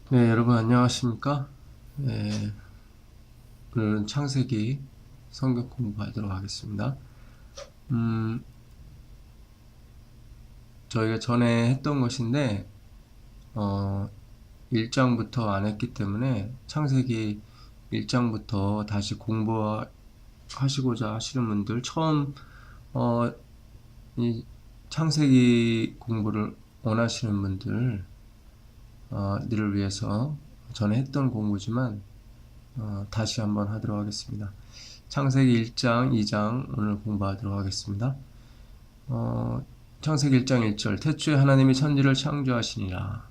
네, 여러분 안녕하십니까? 네, 오늘은 창세기 성경 공부하도록 하겠습니다. 저희가 전에 했던 것인데 1장부터 안 했기 때문에 창세기 1장부터 다시 공부하시고자 하시는 분들, 처음 이 창세기 공부를 원하시는 분들 들을 위해서 전에 했던 공부지만 다시 한번 하도록 하겠습니다. 창세기 1장, 2장 오늘 공부하도록 하겠습니다. 창세기 1장 1절 태초에 하나님이 천지를 창조하시니라.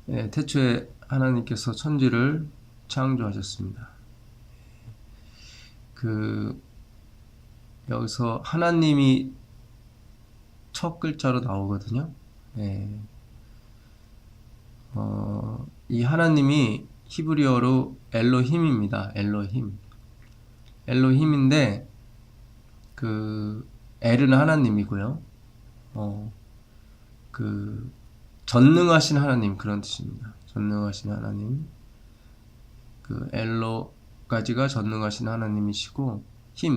네, 태초에 하나님께서 천지를 창조하셨습니다. 여기서 하나님이 첫 글자로 나오거든요. 네. 이 하나님이 히브리어로 엘로힘입니다. 엘로힘인데 엘은 하나님이고요. 전능하신 하나님, 그런 뜻입니다. 전능하신 하나님. 엘로까지가 전능하신 하나님이시고,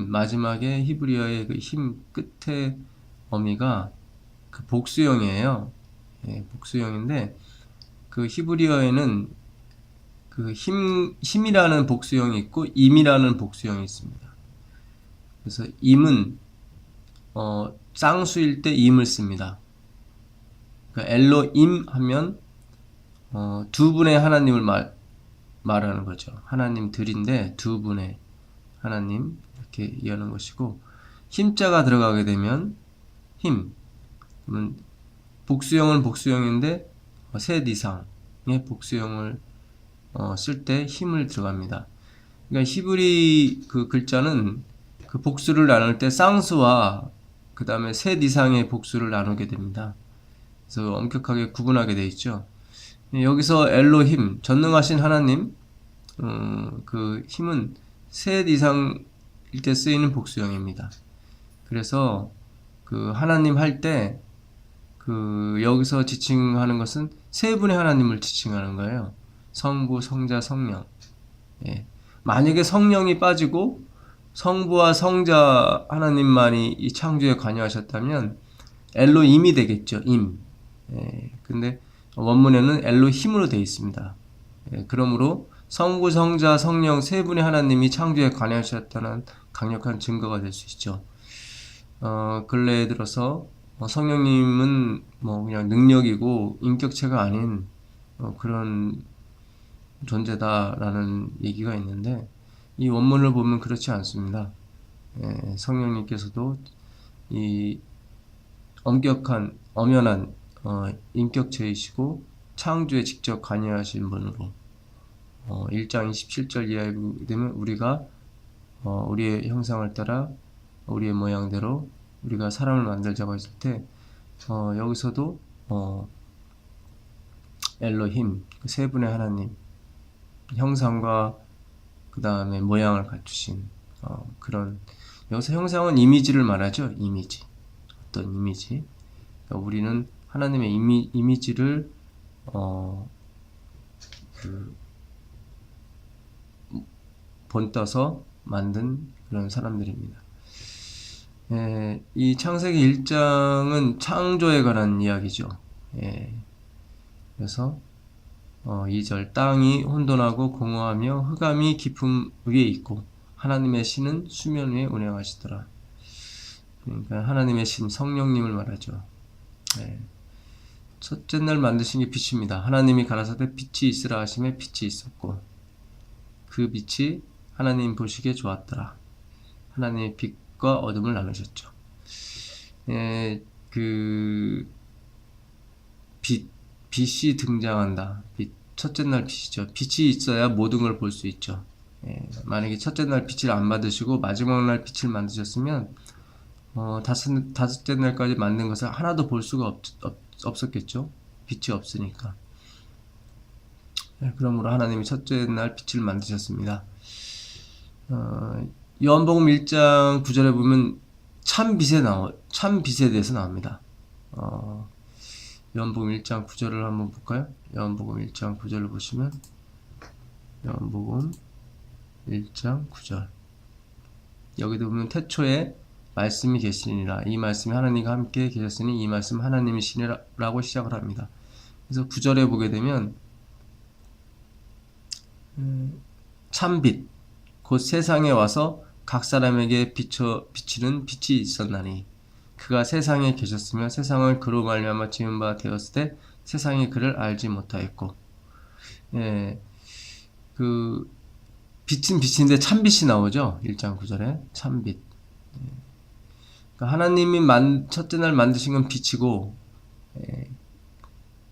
마지막에 히브리어의 힘 끝에 어미가 복수형이에요. 예, 복수형인데 히브리어에는 힘이라는 복수형이 있고 임이라는 복수형이 있습니다. 그래서 임은 쌍수일 때 임을 씁니다. 그러니까 엘로임 하면 두 분의 하나님을 말하는 거죠. 하나님들인데 두 분의 하나님, 이렇게 이해하는 것이고, 힘자가 들어가게 되면 그러면 복수형은 복수형인데 셋 이상의 복수형을 쓸 때 힘을 들어갑니다. 그러니까 히브리 글자는 복수를 나눌 때 쌍수와 그 다음에 셋 이상의 복수를 나누게 됩니다. 그래서 엄격하게 구분하게 되어 있죠. 여기서 엘로힘, 전능하신 하나님, 힘은 셋 이상일 때 쓰이는 복수형입니다. 그래서 하나님 할 때 여기서 지칭하는 것은 세 분의 하나님을 지칭하는 거예요. 성부, 성자, 성령. 예. 만약에 성령이 빠지고 성부와 성자 하나님만이 이 창조에 관여하셨다면 엘로임이 되겠죠. 근데 원문에는 엘로힘으로 되어 있습니다. 그러므로 성부, 성자, 성령 세 분의 하나님이 창조에 관여하셨다는 강력한 증거가 될 수 있죠. 근래에 들어서 성령님은 그냥 능력이고 인격체가 아닌 그런 존재다라는 얘기가 있는데, 이 원문을 보면 그렇지 않습니다. 성령님께서도 이 엄격한, 엄연한 인격체이시고 창조에 직접 관여하신 분으로 1장 27절 이하에 되면 우리가 우리의 형상을 따라 우리의 모양대로 우리가 사람을 만들자고 했을 때 여기서도 엘로힘, 세 분의 하나님, 형상과 그 다음에 모양을 갖추신 그런, 여기서 형상은 이미지를 말하죠. 이미지, 어떤 이미지. 그러니까 우리는 하나님의 이미지를 본떠서 만든 그런 사람들입니다. 이 창세기 1장은 창조에 관한 이야기죠. 그래서 2절 땅이 혼돈하고 공허하며 흑암이 깊음 위에 있고 하나님의 신은 수면 위에 운행하시더라. 그러니까 하나님의 신, 성령님을 말하죠. 첫째 날 만드신 게 빛입니다. 하나님이 가라사대 빛이 있으라 하심에 빛이 있었고 그 빛이 하나님 보시기에 좋았더라. 하나님의 빛과 어둠을 나누셨죠. 빛이 등장한다. 첫째 날 빛이죠. 빛이 있어야 모든 걸 볼 수 있죠. 만약에 첫째 날 빛을 안 받으시고 마지막 날 빛을 만드셨으면 다섯째 날까지 만든 것을 하나도 볼 수가 없었겠죠. 빛이 없으니까. 그러므로 하나님이 첫째 날 빛을 만드셨습니다. 요한복음 1장 9절에 보면 참 빛에 대해서 나옵니다. 요한복음 1장 9절을 한번 볼까요? 요한복음 1장 9절을 보시면 요한복음 1장 9절 여기도 보면 태초에 말씀이 계시니라. 이 말씀이 하나님과 함께 계셨으니 이 말씀 하나님이시니라고 시작을 합니다. 그래서 9절에 보게 되면 참빛 곧 세상에 와서 각 사람에게 비치는 빛이 있었나니 그가 세상에 계셨으며 세상을 그로 말미암아 지은 바 되었을 때 세상이 그를 알지 못하였고 그 빛은 빛인데 참빛이 나오죠. 1장 9절에 참빛. 그러니까 하나님이 첫째 날 만드신 건 빛이고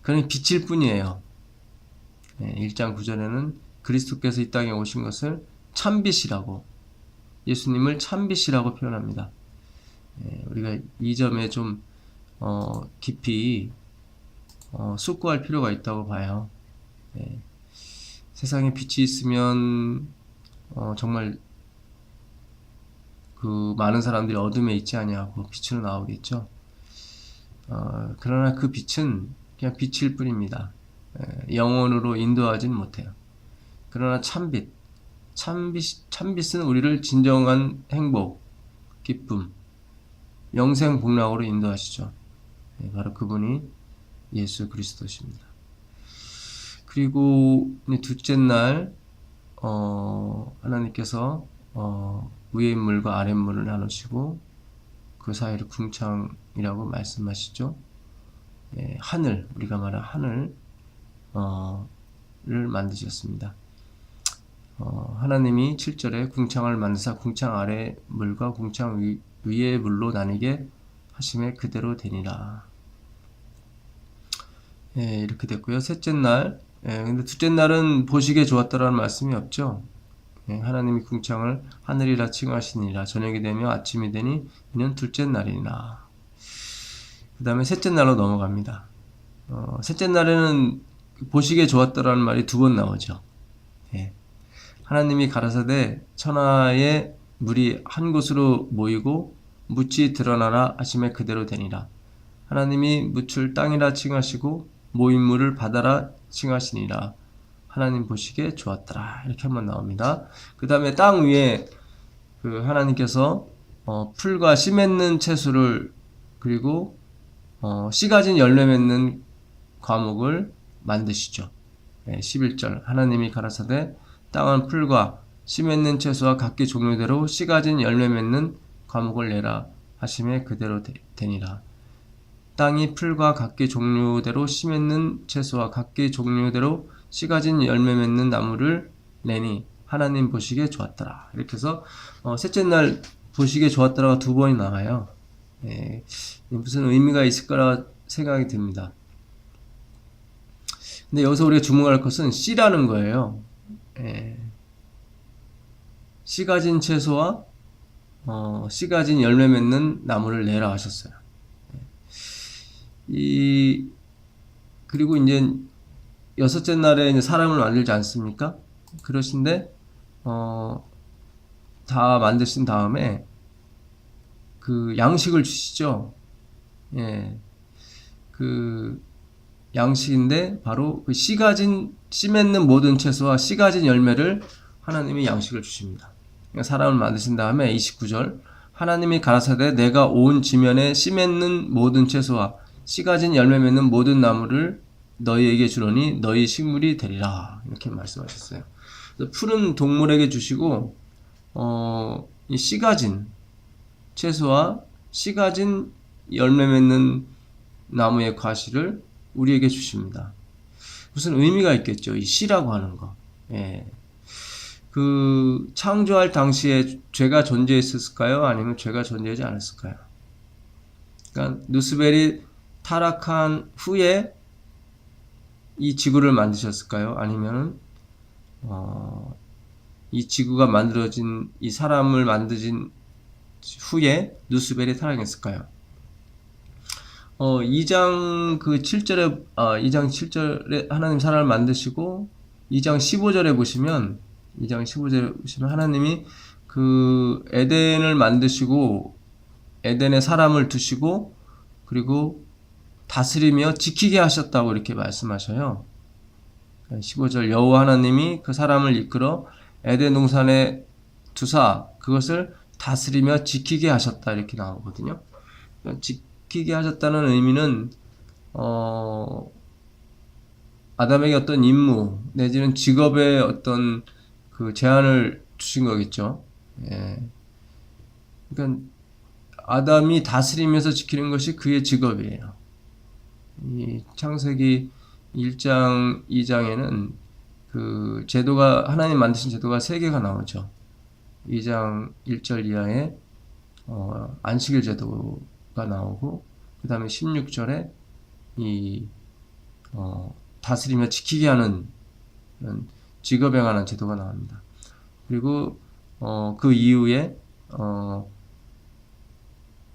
그는 빛일 뿐이에요. 1장 9절에는 그리스도께서 이 땅에 오신 것을 참빛이라고 예수님을 참빛이라고 표현합니다. 우리가 이 점에 좀 깊이 숙고할 필요가 있다고 봐요. 세상에 빛이 있으면 정말 그 많은 사람들이 어둠에 있지 아니하고 빛으로 나오겠죠. 그러나 그 빛은 그냥 빛일 뿐입니다. 영혼으로 인도하진 못해요. 그러나 참빛은 우리를 진정한 행복, 기쁨, 영생 복락으로 인도하시죠. 바로 그분이 예수 그리스도십니다. 그리고 둘째 날 하나님께서 위의 물과 아랫 물을 나누시고 그 사이를 궁창이라고 말씀하시죠. 하늘, 우리가 말한 하늘을 만드셨습니다. 하나님이 7절에 궁창을 만드사 궁창 아래 물과 궁창 위의 물로 나뉘게 하심에 그대로 되니라. 이렇게 됐고요. 셋째 날, 근데 둘째 날은 보시기에 좋았다라는 말씀이 없죠. 하나님이 궁창을 하늘이라 칭하시니라. 저녁이 되며 아침이 되니 이는 둘째 날이니라. 그 다음에 셋째 날로 넘어갑니다. 셋째 날에는 보시기에 좋았다라는 말이 2번 나오죠. 하나님이 가라사대 천하의 물이 한 곳으로 모이고 묻이 드러나라 하심에 그대로 되니라. 하나님이 묻을 땅이라 칭하시고 모인 물을 바다라 칭하시니라. 하나님 보시기에 좋았더라. 이렇게 한번 나옵니다. 그 다음에 땅 위에 그 하나님께서 풀과 씨 맺는 채소를 그리고 씨 가진 열매 맺는 과목을 만드시죠. 11절 하나님이 가라사대 땅은 풀과 씨 맺는 채소와 각기 종류대로 씨 가진 열매 맺는 과목을 내라 하심에 그대로 되니라. 땅이 풀과 각기 종류대로 씨 맺는 채소와 각기 종류대로 씨 가진 열매 맺는 나무를 내니 하나님 보시기에 좋았더라. 이렇게 해서 셋째 날 보시기에 좋았더라가 2번이 나와요. 무슨 의미가 있을 거라 생각이 듭니다. 근데 여기서 우리가 주목할 것은 씨라는 거예요. 씨 가진 채소와 씨 가진 열매 맺는 나무를 내라 하셨어요. 그리고 이제 여섯째 날에 이제 사람을 만들지 않습니까? 그러신데 다 만드신 다음에 그 양식을 주시죠. 그 양식인데 바로 그 씨 맺는 모든 채소와 씨 가진 열매를 하나님이 양식을 주십니다. 그러니까 사람을 만드신 다음에 29절 하나님이 가라사대 내가 온 지면에 씨 맺는 모든 채소와 씨 가진 열매 맺는 모든 나무를 너희에게 주노니 너희 식물이 되리라. 이렇게 말씀하셨어요. 풀은 동물에게 주시고 이 씨 가진 채소와 씨 가진 열매 맺는 나무의 과실을 우리에게 주십니다. 무슨 의미가 있겠죠. 이 씨라고 하는 거. 그 창조할 당시에 죄가 존재했을까요? 아니면 죄가 존재하지 않았을까요? 그러니까 누스벨이 타락한 후에 이 지구를 만드셨을까요? 아니면 이 지구가 만들어진 이 사람을 만드신 후에 누스벨이 타락했을까요? 2장 7절에 하나님 사람을 만드시고 2장 15절에 보시면 하나님이 그 에덴을 만드시고 에덴에 사람을 두시고 그리고 다스리며 지키게 하셨다고 이렇게 말씀하셔요. 15절 여호와 하나님이 그 사람을 이끌어 에덴 동산에 두사 그것을 다스리며 지키게 하셨다 이렇게 나오거든요. 지키게 하셨다는 의미는 아담에게 어떤 임무 내지는 직업의 어떤 그 제한을 주신 거겠죠. 예. 그러니까 아담이 다스리면서 지키는 것이 그의 직업이에요. 이 창세기 1장, 2장에는 그 제도가 하나님 만드신 제도가 3개가 나오죠. 2장 1절 이하에 안식일 제도가 나오고 그 다음에 16절에 이 다스리며 지키게 하는 직업에 관한 제도가 나옵니다. 그리고 그 이후에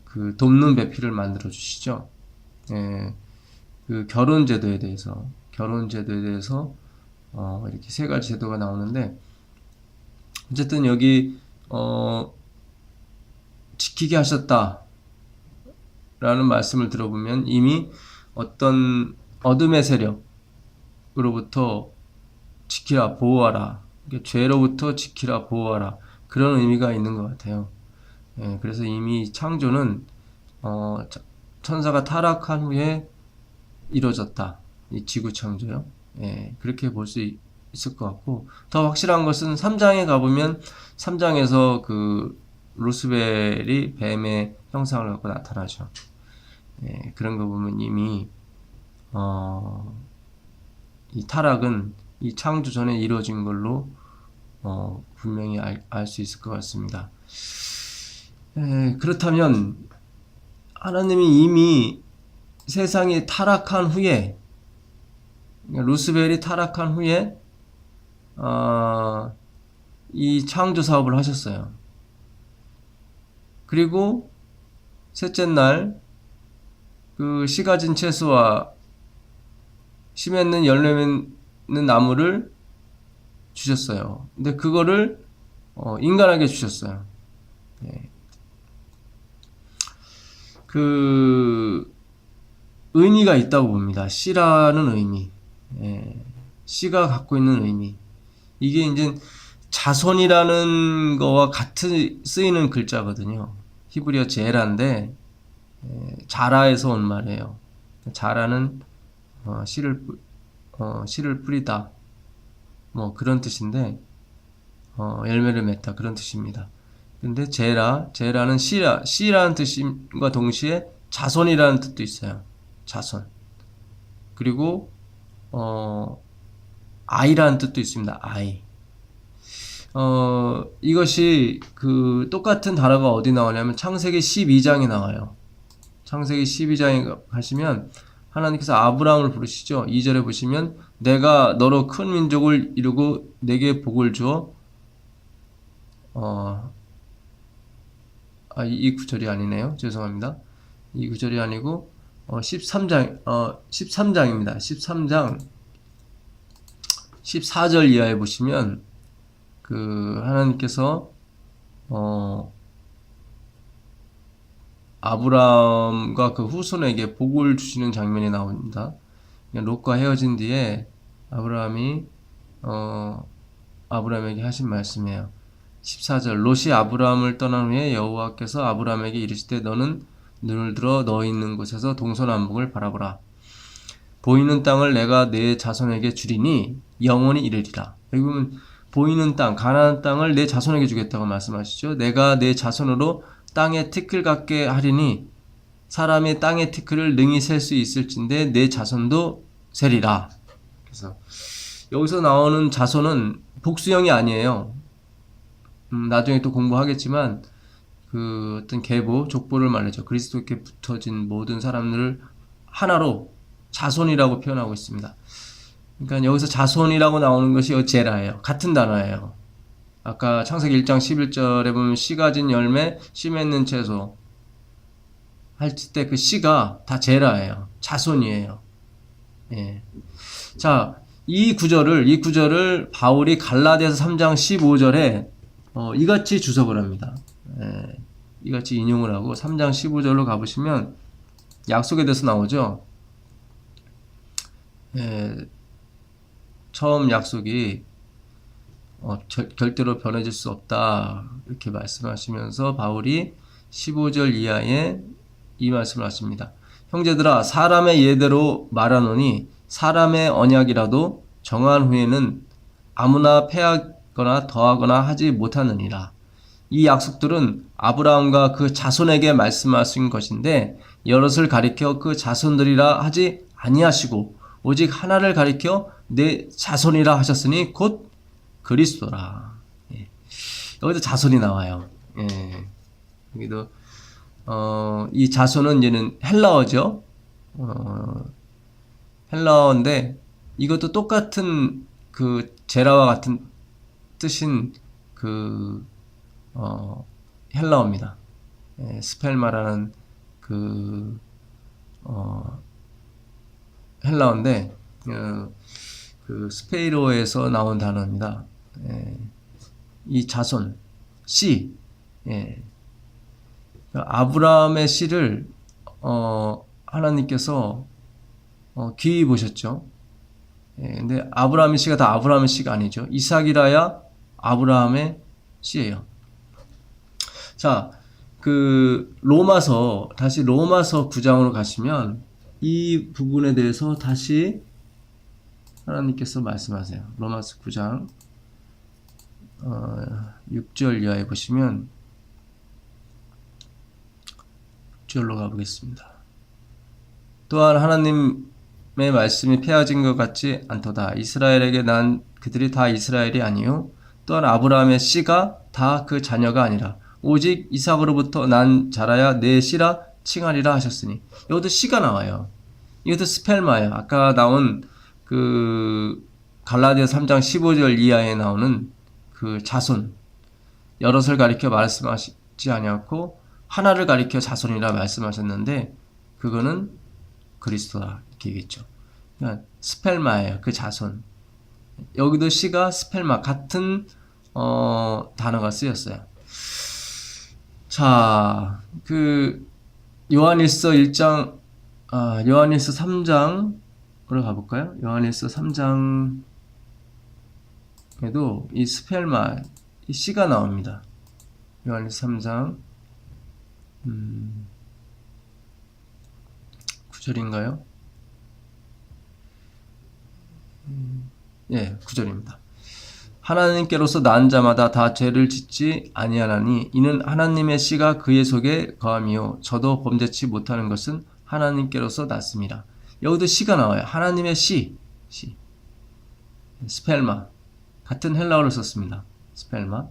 그 돕는 배필을 만들어 주시죠. 예, 그 결혼 제도에 대해서 이렇게 3가지 제도가 나오는데 어쨌든 여기 지키게 하셨다 라는 말씀을 들어보면 이미 어떤 어둠의 세력으로부터 지키라 보호하라, 그러니까 죄로부터 지키라 보호하라, 그런 의미가 있는 것 같아요. 예, 그래서 이미 창조는 천사가 타락한 후에 이루어졌다. 이 지구 창조요. 예, 그렇게 볼 수 있을 것 같고, 더 확실한 것은 3장에 가보면 3장에서 그 루스벨이 뱀의 형상을 갖고 나타나죠. 예, 그런 거 보면 이미 이 타락은 이 창조 전에 이루어진 걸로 분명히 알 수 있을 것 같습니다. 예, 그렇다면 하나님이 이미 세상이 타락한 후에, 루스벨이 타락한 후에 이 창조 사업을 하셨어요. 그리고 셋째 날 그 씨 가진 채소와 씨 맺는 열매 맺는 나무를 주셨어요. 근데 그거를 인간에게 주셨어요. 네. 그 의미가 있다고 봅니다. 씨라는 의미, 씨가 갖고 있는 의미, 이게 이제 자손이라는 거와 같이 쓰이는 글자거든요. 히브리어 제라인데 자라에서 온 말이에요. 자라는 씨를 뿌리다, 뭐 그런 뜻인데 열매를 맺다 그런 뜻입니다. 근데 제라는 씨라는 뜻과 동시에 자손이라는 뜻도 있어요. 자손. 그리고 아이라는 뜻도 있습니다. 아이. 이것이 그 똑같은 단어가 어디 나오냐면 창세기 12장에 나와요. 창세기 12장에 가시면 하나님께서 아브라함을 부르시죠. 2절에 보시면 내가 너로 큰 민족을 이루고 내게 복을 주어 이 구절이 아니네요. 죄송합니다. 이 구절이 아니고 13장입니다. 13장 14절 이하에 보시면 그 하나님께서 아브라함과 그 후손에게 복을 주시는 장면이 나옵니다. 롯과 헤어진 뒤에 아브라함에게 하신 말씀이에요. 14절 롯이 아브라함을 떠난 후에 여호와께서 아브라함에게 이르시되 너는 눈을 들어 너 있는 곳에서 동서남북을 바라보라. 보이는 땅을 내가 내 자손에게 주리니 영원히 이르리라. 여기 보면 보이는 땅, 가나안 땅을 내 자손에게 주겠다고 말씀하시죠. 내가 내 자손으로 땅에 티끌 같게 하리니 사람의 땅의 티끌을 능히 셀 수 있을진데 내 자손도 세리라. 그래서 여기서 나오는 자손은 복수형이 아니에요. 나중에 또 공부하겠지만 그 어떤 계보, 족보를 말하죠. 그리스도께 붙어진 모든 사람들을 하나로 자손이라고 표현하고 있습니다. 그러니까 여기서 자손이라고 나오는 것이 제라예요. 같은 단어예요. 아까 창세기 1장 11절에 보면 씨 가진 열매, 씨 맺는 채소 할 때 그 씨가 다 제라예요. 자손이에요. 예. 자, 이 구절을 바울이 갈라디아서 3장 15절에 이같이 주석을 합니다. 이같이 인용을 하고 3장 15절로 가보시면 약속에 대해서 나오죠. 예, 처음 약속이 절대로 변해질 수 없다 이렇게 말씀하시면서 바울이 15절 이하에 이 말씀을 하십니다. 형제들아 사람의 예대로 말하노니 사람의 언약이라도 정한 후에는 아무나 패하거나 더하거나 하지 못하느니라. 이 약속들은 아브라함과 그 자손에게 말씀하신 것인데 여럿을 가리켜 그 자손들이라 하지 아니하시고 오직 하나를 가리켜 내 자손이라 하셨으니 곧 그리스도라. 예. 여기도 자손이 나와요. 예. 여기도 이 자손은 얘는 헬라어죠. 헬라어인데 이것도 똑같은 그 제라와 같은 뜻인 그 헬라어입니다. 예, 스펠마라는 그 헬라어인데 그 스페이로에서 나온 단어입니다. 예, 이 자손 씨, 예, 아브라함의 씨를 하나님께서 귀히 보셨죠. 예, 근데 아브라함의 씨가 다 아브라함의 씨가 아니죠. 이삭이라야 아브라함의 씨예요. 자, 다시 로마서 9장으로 가시면 이 부분에 대해서 다시 하나님께서 말씀하세요. 로마서 9장 6절 이하에 보시면 6절로 가보겠습니다. 또한 하나님의 말씀이 폐하진 것 같지 않도다. 이스라엘에게 난 그들이 다 이스라엘이 아니요 또한 아브라함의 씨가 다 그 자녀가 아니라 오직 이삭으로부터 난 자라야 내 씨라 칭하리라 하셨으니 여기도 씨가 나와요. 이것도 스펠마예요. 아까 나온 그 갈라디아 3장 15절 이하에 나오는 그 자손 여럿을 가리켜 말씀하시지 아니었고 하나를 가리켜 자손이라 말씀하셨는데 그거는 그리스도다 이렇게 얘기했죠. 그러니까 스펠마예요. 그 자손. 여기도 씨가 스펠마 같은 단어가 쓰였어요. 자, 그 요한일서 3장으로 가볼까요? 요한일서 3장에도 이 스펠마, 이 씨가 나옵니다. 요한일서 3장 9절인가요? 예, 9절입니다. 하나님께로서 난 자마다 다 죄를 짓지 아니하나니 이는 하나님의 씨가 그의 속에 거함이요 저도 범죄치 못하는 것은 하나님께로서 났습니다. 여기도 씨가 나와요. 하나님의 씨. 스펠마 같은 헬라어를 썼습니다. 스펠마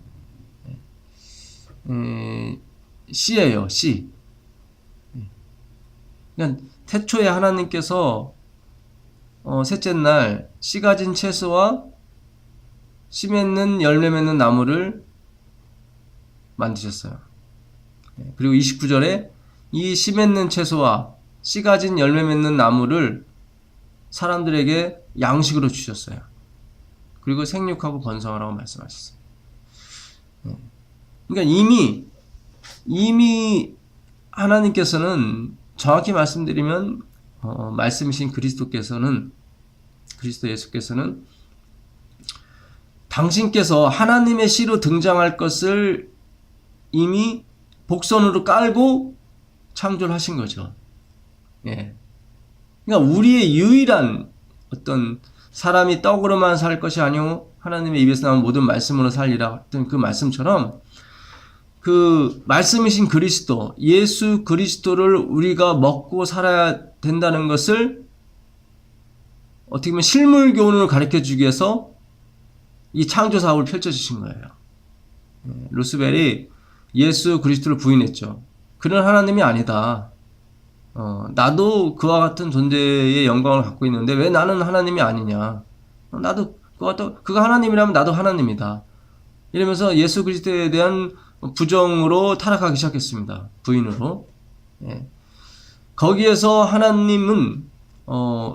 씨예요. 씨. 그러니까 태초에 하나님께서 셋째 날 씨 가진 채소와 씨 맺는 열매 맺는 나무를 만드셨어요. 그리고 29절에 이 씨 맺는 채소와 씨 가진 열매 맺는 나무를 사람들에게 양식으로 주셨어요. 그리고 생육하고 번성하라고 말씀하셨어요. 그러니까 이미 하나님께서는 정확히 말씀드리면 말씀이신 그리스도 예수께서는 당신께서 하나님의 씨로 등장할 것을 이미 복선으로 깔고 창조를 하신 거죠. 예. 그러니까 우리의 유일한 어떤 사람이 떡으로만 살 것이 아니오 하나님의 입에서 나온 모든 말씀으로 살리라 했던 그 말씀처럼 그 말씀이신 그리스도, 예수 그리스도를 우리가 먹고 살아야 된다는 것을 어떻게 보면 실물 교훈으로 가르쳐 주기 위해서 이 창조 사업을 펼쳐주신 거예요. 루스벨이 예수 그리스도를 부인했죠. 그는 하나님이 아니다. 나도 그와 같은 존재의 영광을 갖고 있는데 왜 나는 하나님이 아니냐. 나도 그가 하나님이라면 나도 하나님이다. 이러면서 예수 그리스도에 대한 부정으로 타락하기 시작했습니다. 부인으로. 예. 거기에서 하나님은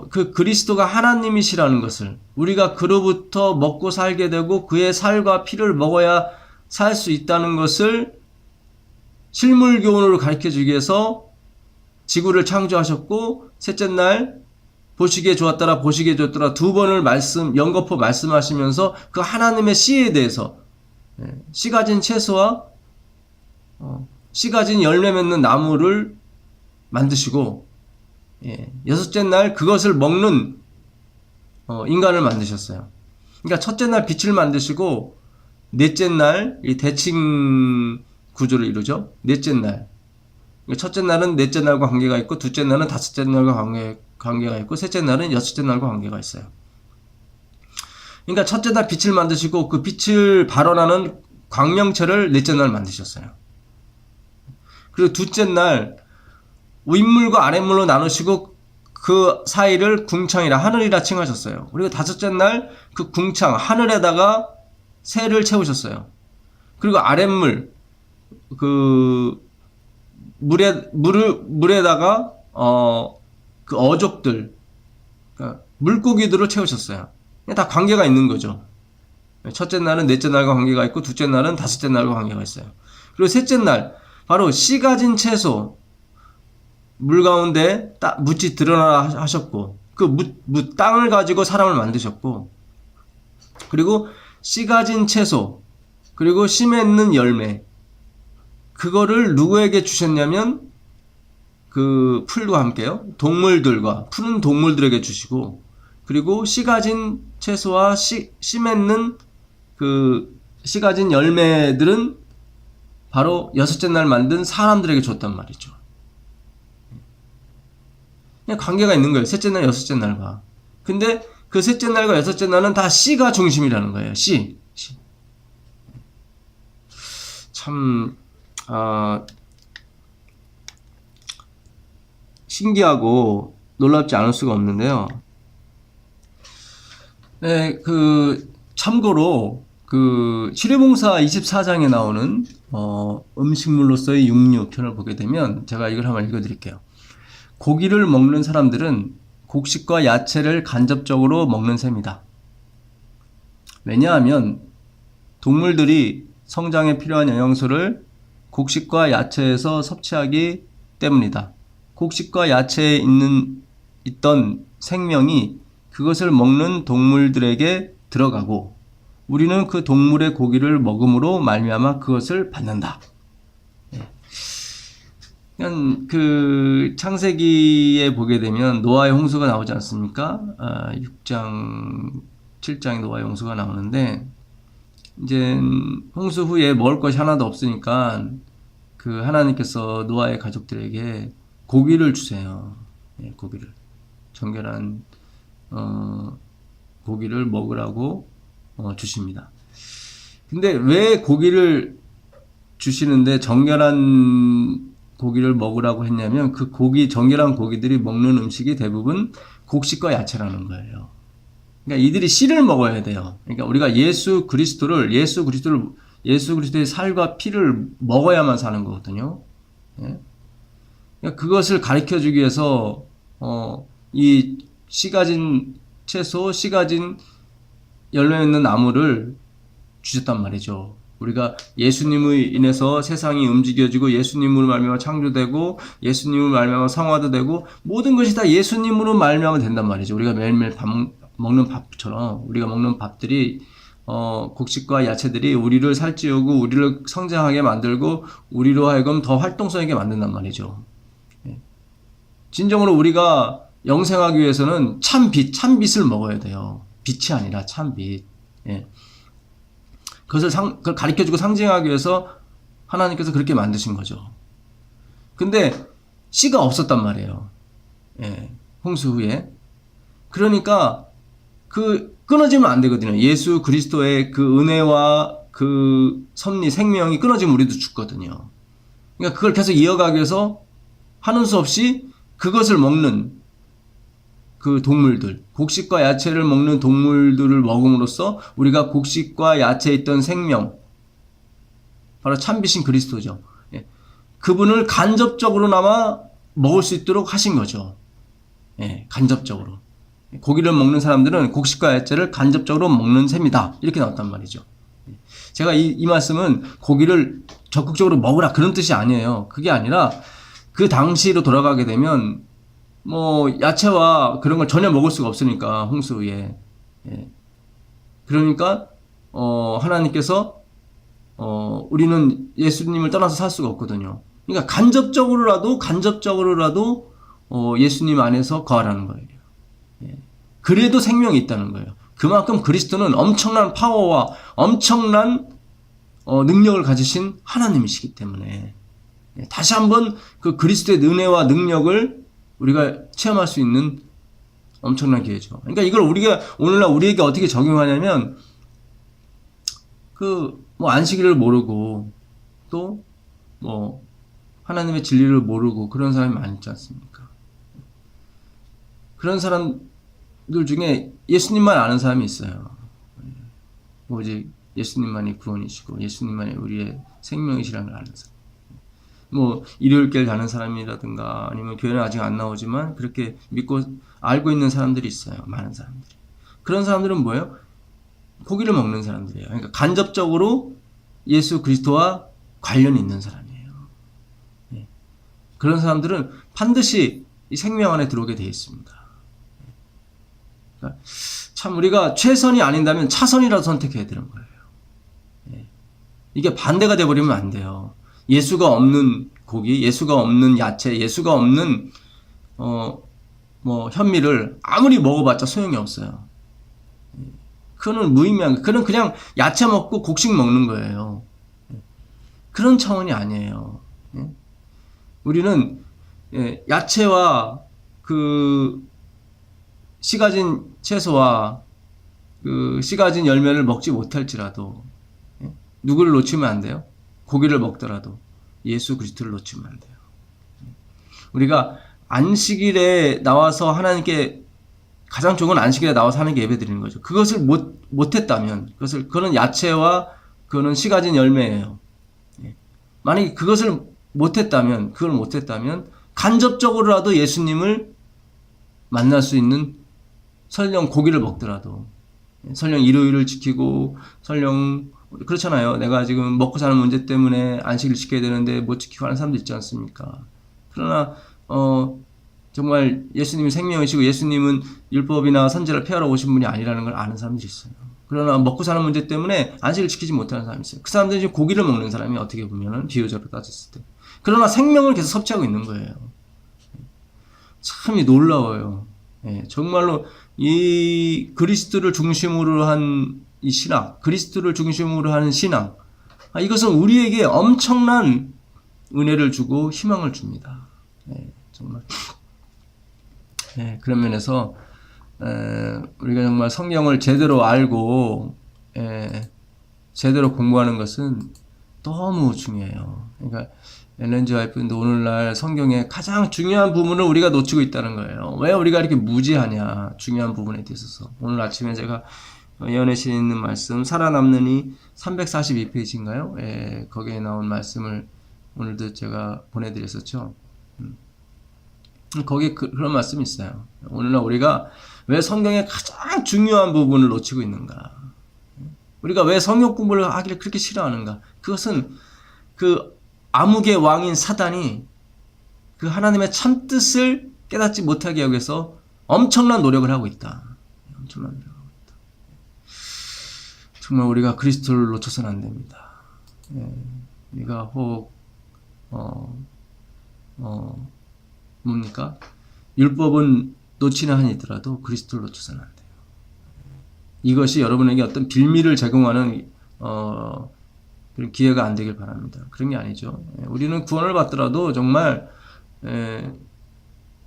그 그리스도가 하나님이시라는 것을 우리가 그로부터 먹고 살게 되고 그의 살과 피를 먹어야 살 수 있다는 것을 실물 교훈으로 가르쳐 주기 위해서 지구를 창조하셨고 셋째 날 보시기에 좋았더라, 보시기에 좋았더라 두 번을 연거푸 말씀하시면서 그 하나님의 씨에 대해서, 씨 가진 채소와 씨 가진 열매 맺는 나무를 만드시고, 여섯째 날 그것을 먹는 인간을 만드셨어요. 그러니까 첫째 날 빛을 만드시고 넷째 날 이 대칭 구조를 이루죠. 넷째 날, 첫째 날은 넷째 날과 관계가 있고, 둘째 날은 다섯째 날과 관계가 있고, 셋째 날은 여섯째 날과 관계가 있어요. 그러니까 첫째 날 빛을 만드시고 그 빛을 발원하는 광명체를 넷째 날 만드셨어요. 그리고 둘째 날 윗물과 아랫물로 나누시고 그 사이를 궁창이라, 하늘이라 칭하셨어요. 그리고 다섯째 날 그 궁창 하늘에다가 새를 채우셨어요. 그리고 아랫물 그 물에다가 그 어족들, 그러니까 물고기들을 채우셨어요. 다 관계가 있는 거죠. 첫째 날은 넷째 날과 관계가 있고, 둘째 날은 다섯째 날과 관계가 있어요. 그리고 셋째 날 바로 씨 가진 채소, 물 가운데 묻이 드러나라 하셨고, 그 땅을 가지고 사람을 만드셨고, 그리고 씨 가진 채소, 그리고 씨 맺는 열매, 그거를 누구에게 주셨냐면 그 풀과 함께요, 동물들과 푸른 동물들에게 주시고, 그리고 씨 가진 채소와 씨 맺는 그 씨 가진 열매들은 바로 여섯째 날 만든 사람들에게 줬단 말이죠. 그냥 관계가 있는 거예요. 셋째 날, 여섯째 날과. 근데 그 셋째 날과 여섯째 날은 다 씨가 중심이라는 거예요. 씨. 참 신기하고 놀랍지 않을 수가 없는데요. 참고로 치료봉사 24장에 나오는 음식물로서의 육류 편을 보게 되면 제가 이걸 한번 읽어드릴게요. 고기를 먹는 사람들은 곡식과 야채를 간접적으로 먹는 셈이다. 왜냐하면 동물들이 성장에 필요한 영양소를 곡식과 야채에서 섭취하기 때문이다. 곡식과 야채에 있던 생명이 그것을 먹는 동물들에게 들어가고, 우리는 그 동물의 고기를 먹음으로 말미암아 그것을 받는다. 그 창세기에 보게 되면 노아의 홍수가 나오지 않습니까? 6장, 7장에 노아의 홍수가 나오는데, 이제 홍수 후에 먹을 것이 하나도 없으니까 그 하나님께서 노아의 가족들에게 고기를 주세요. 고기를, 정결한 고기를 먹으라고 주십니다. 근데 왜 고기를 주시는데 정결한 고기를 먹으라고 했냐면, 그 정결한 고기들이 먹는 음식이 대부분 곡식과 야채라는 거예요. 그러니까 이들이 씨를 먹어야 돼요. 그러니까 우리가 예수 그리스도의 살과 피를 먹어야만 사는 거거든요. 그러니까 그것을 가르쳐 주기 위해서 이 씨 가진 채소, 씨 가진 열매 있는 나무를 주셨단 말이죠. 우리가 예수님을 인해서 세상이 움직여지고, 예수님으로 말미암아 창조되고, 예수님으로 말미암아 성화도 되고, 모든 것이 다 예수님으로 말미암아 된단 말이죠. 우리가 매일매일 먹는 밥처럼 우리가 먹는 밥들이 곡식과 야채들이 우리를 살찌우고 우리를 성장하게 만들고 우리로 하여금 더 활동성 있게 만든단 말이죠. 진정으로 우리가 영생하기 위해서는 참빛을 먹어야 돼요. 빛이 아니라 참빛. 그걸 가르쳐주고 상징하기 위해서 하나님께서 그렇게 만드신 거죠. 근데 씨가 없었단 말이에요. 홍수 후에. 그러니까 끊어지면 안 되거든요. 예수 그리스도의 그 은혜와 그 섭리, 생명이 끊어지면 우리도 죽거든요. 그러니까 그걸 계속 이어가기 위해서 하는 수 없이 그것을 먹는 그 동물들, 곡식과 야채를 먹는 동물들을 먹음으로써 우리가 곡식과 야채에 있던 생명, 바로 참빛인 그리스도죠. 그분을 간접적으로나마 먹을 수 있도록 하신 거죠. 간접적으로. 고기를 먹는 사람들은 곡식과 야채를 간접적으로 먹는 셈이다. 이렇게 나왔단 말이죠. 제가 이 말씀은 고기를 적극적으로 먹으라 그런 뜻이 아니에요. 그게 아니라 그 당시로 돌아가게 되면 뭐 야채와 그런 걸 전혀 먹을 수가 없으니까 홍수 위에. 예. 그러니까 하나님께서 우리는 예수님을 떠나서 살 수가 없거든요. 그러니까 간접적으로라도 예수님 안에서 거하라는 거예요. 예. 그래도 생명이 있다는 거예요. 그만큼 그리스도는 엄청난 파워와 엄청난 능력을 가지신 하나님이시기 때문에 다시 한번 그 그리스도의 은혜와 능력을 우리가 체험할 수 있는 엄청난 기회죠. 그러니까 이걸 우리가 오늘날 우리에게 어떻게 적용하냐면 뭐 안식일을 모르고 또 뭐 하나님의 진리를 모르고 그런 사람이 많이 있지 않습니까? 그런 사람들 중에 예수님만 아는 사람이 있어요. 오직 예수님만이 구원이시고 예수님만이 우리의 생명이시라는 걸 아는 사람. 뭐 일요일길 가는 사람이라든가 아니면 교회는 아직 안 나오지만 그렇게 믿고 알고 있는 사람들이 있어요. 많은 사람들이. 그런 사람들은 뭐예요? 고기를 먹는 사람들이에요. 그러니까 간접적으로 예수 그리스도와 관련이 있는 사람이에요. 예. 그런 사람들은 반드시 이 생명 안에 들어오게 되어 있습니다. 그러니까 참 우리가 최선이 아닌다면 차선이라도 선택해야 되는 거예요. 예. 이게 반대가 돼버리면 안 돼요. 예수가 없는 고기, 예수가 없는 야채, 예수가 없는 뭐 현미를 아무리 먹어봤자 소용이 없어요. 그거는 무의미한 거예요. 그건 그냥 야채 먹고 곡식 먹는 거예요. 그런 차원이 아니에요. 우리는 야채와 그 씨 가진 채소와 그 씨 가진 열매를 먹지 못할지라도 누구를 놓치면 안 돼요? 고기를 먹더라도 예수 그리스도를 놓치면 안 돼요. 우리가 안식일에 나와서 하나님께 가장 좋은 건 안식일에 나와서 하나님께 예배 드리는 거죠. 그것을 못했다면 그거는 야채와 그거는 씨 가진 열매예요. 만약에 그걸 못했다면 간접적으로라도 예수님을 만날 수 있는 설령 고기를 먹더라도 설령 일요일을 지키고 설령 그렇잖아요. 내가 지금 먹고 사는 문제 때문에 안식일 지켜야 되는데 못 지키고 하는 사람도 있지 않습니까? 그러나 정말 예수님이 생명이시고 예수님은 율법이나 선지자를 폐하러 오신 분이 아니라는 걸 아는 사람들이 있어요. 그러나 먹고 사는 문제 때문에 안식을 지키지 못하는 사람이 있어요. 그 사람들이 지금 고기를 먹는 사람이 어떻게 보면 비유적으로 따졌을 때. 그러나 생명을 계속 섭취하고 있는 거예요. 참 놀라워요. 정말로 이 그리스도를 중심으로 한 이 신앙, 그리스도를 중심으로 하는 신앙, 이것은 우리에게 엄청난 은혜를 주고 희망을 줍니다. 정말. 그런 면에서 우리가 정말 성경을 제대로 알고 제대로 공부하는 것은 너무 중요해요. 그러니까 엘렌지 와이프도 오늘날 성경의 가장 중요한 부분을 우리가 놓치고 있다는 거예요. 왜 우리가 이렇게 무지하냐, 중요한 부분에 대해서. 오늘 아침에 제가 예언의 시에 있는 말씀, 살아남는 이 342페이지인가요? 거기에 나온 말씀을 오늘도 제가 보내드렸었죠. 거기에 그런 말씀이 있어요. 오늘날 우리가 왜 성경의 가장 중요한 부분을 놓치고 있는가? 우리가 왜 성경 공부를 하기를 그렇게 싫어하는가? 그것은 그 암흑의 왕인 사단이 그 하나님의 참뜻을 깨닫지 못하게 하기 위해서 엄청난 노력을 하고 있다. 엄청난 노력을 하고 있다. 정말 우리가 그리스도를 놓쳐서는 안 됩니다. 우리가 혹 뭡니까? 율법은 놓치나 하니더라도 그리스도를 놓쳐서는 안 돼요. 이것이 여러분에게 어떤 빌미를 제공하는 그런 기회가 안 되길 바랍니다. 그런 게 아니죠. 우리는 구원을 받더라도 정말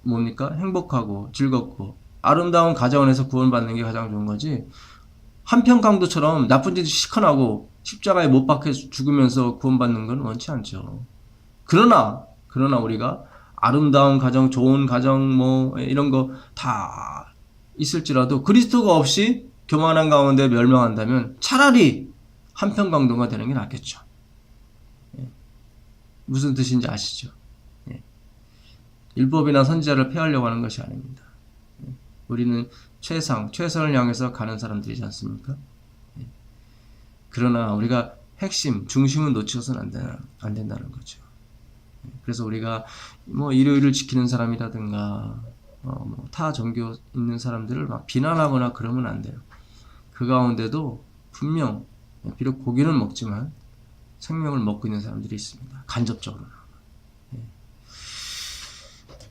뭡니까? 행복하고 즐겁고 아름다운 가정원에서 구원받는 게 가장 좋은 거지. 한평강도처럼 나쁜 짓을 시커나고 십자가에 못 박혀 죽으면서 구원받는 건 원치 않죠. 그러나 우리가 아름다운 가정, 좋은 가정, 뭐 이런 거 다 있을지라도 그리스도가 없이 교만한 가운데 멸망한다면 차라리 한평강도가 되는 게 낫겠죠. 무슨 뜻인지 아시죠? 율법이나 선지자를 폐하려고 하는 것이 아닙니다. 우리는 최선을 향해서 가는 사람들이지 않습니까? 그러나 우리가 핵심, 중심은 놓쳐서는 안 된다는 거죠. 그래서 우리가 뭐 일요일을 지키는 사람이라든가 타 종교 있는 사람들을 막 비난하거나 그러면 안 돼요. 그 가운데도 분명 비록 고기는 먹지만 생명을 먹고 있는 사람들이 있습니다. 간접적으로.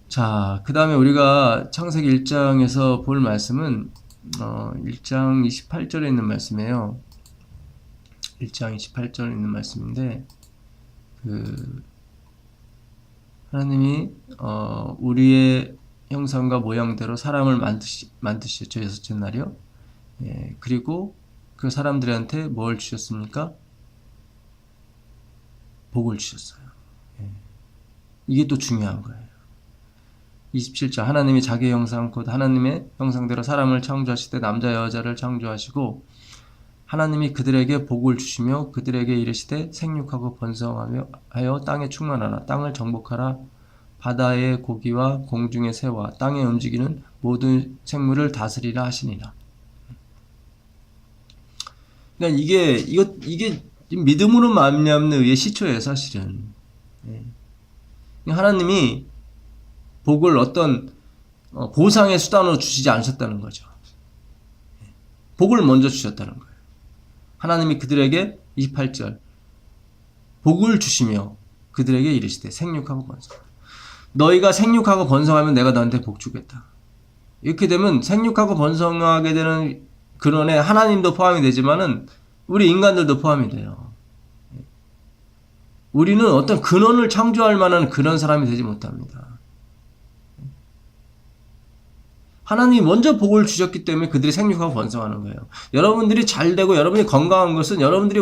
자, 그 다음에 우리가 창세기 1장에서 볼 말씀은 1장 28절에 있는 말씀이에요. 1장 28절에 있는 말씀인데 하나님이 우리의 형상과 모양대로 사람을 만드셨죠. 여섯째 날이요. 예, 그리고 그 사람들한테 뭘 주셨습니까? 복을 주셨어요. 예. 이게 또 중요한 거예요. 27절 하나님이 자기의 형상 곧 하나님의 형상대로 사람을 창조하실 때 남자 여자를 창조하시고 하나님이 그들에게 복을 주시며 그들에게 이르시되 생육하고 번성하며 하여 땅에 충만하라 땅을 정복하라 바다의 고기와 공중의 새와 땅에 움직이는 모든 생물을 다스리라 하시니라. 그러니까 이게 믿음으로 말미암는 의의 시초예요, 사실은. 하나님이 복을 어떤 보상의 수단으로 주시지 않으셨다는 거죠. 복을 먼저 주셨다는 거예요. 하나님이 그들에게 28절 복을 주시며 그들에게 이르시되 생육하고 번성. 너희가 생육하고 번성하면 내가 너한테 복 주겠다. 이렇게 되면 생육하고 번성하게 되는 근원에 하나님도 포함이 되지만은 우리 인간들도 포함이 돼요. 우리는 어떤 근원을 창조할 만한 그런 사람이 되지 못합니다. 하나님이 먼저 복을 주셨기 때문에 그들이 생육하고 번성하는 거예요. 여러분들이 잘 되고 여러분이 건강한 것은 여러분들이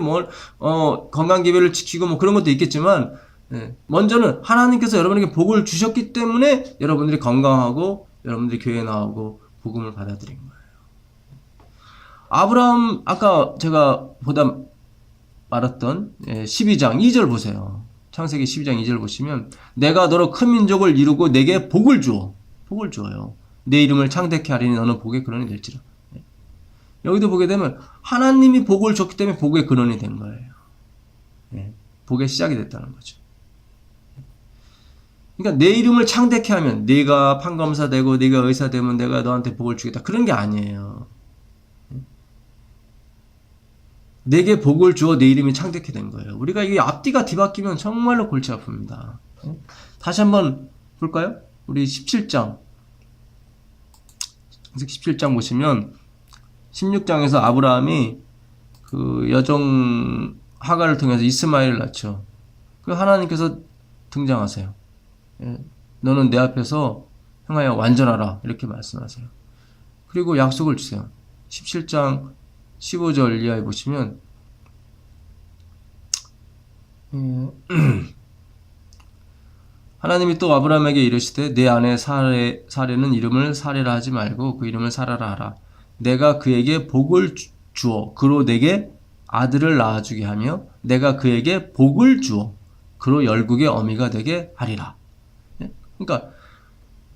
건강 기별을 지키고 그런 것도 있겠지만 먼저는 하나님께서 여러분에게 복을 주셨기 때문에 여러분들이 건강하고 여러분들이 교회에 나오고 복음을 받아들인 거예요. 아브라함 아까 제가 보다 말했던 12장 2절 보세요. 창세기 12장 2절 보시면 내가 너로 큰 민족을 이루고 내게 복을 주어. 복을 주어요. 내 이름을 창대케 하리니 너는 복의 근원이 될지라. 여기도 보게 되면 하나님이 복을 줬기 때문에 복의 근원이 된 거예요. 복의 시작이 됐다는 거죠. 그러니까 내 이름을 창대케 하면 네가 판검사 되고 네가 의사 되면 내가 너한테 복을 주겠다. 그런 게 아니에요. 내게 복을 주어 내 이름이 창대케 된 거예요. 우리가 이게 앞뒤가 뒤바뀌면 정말로 골치 아픕니다. 다시 한번 볼까요? 우리 17장 17장 보시면 16장에서 아브라함이 그 여종 하갈을 통해서 이스마엘을 낳죠. 그 하나님께서 등장하세요. 너는 내 앞에서 행하여 완전하라 이렇게 말씀하세요. 그리고 약속을 주세요. 17장 15절 이하에 보시면 하나님이 또 아브라함에게 이르시되 내 아내 사레는 이름을 사레라 하지 말고 그 이름을 사라라 하라. 내가 그에게 복을 주어 그로 내게 아들을 낳아주게 하며 내가 그에게 복을 주어 그로 열국의 어미가 되게 하리라. 그러니까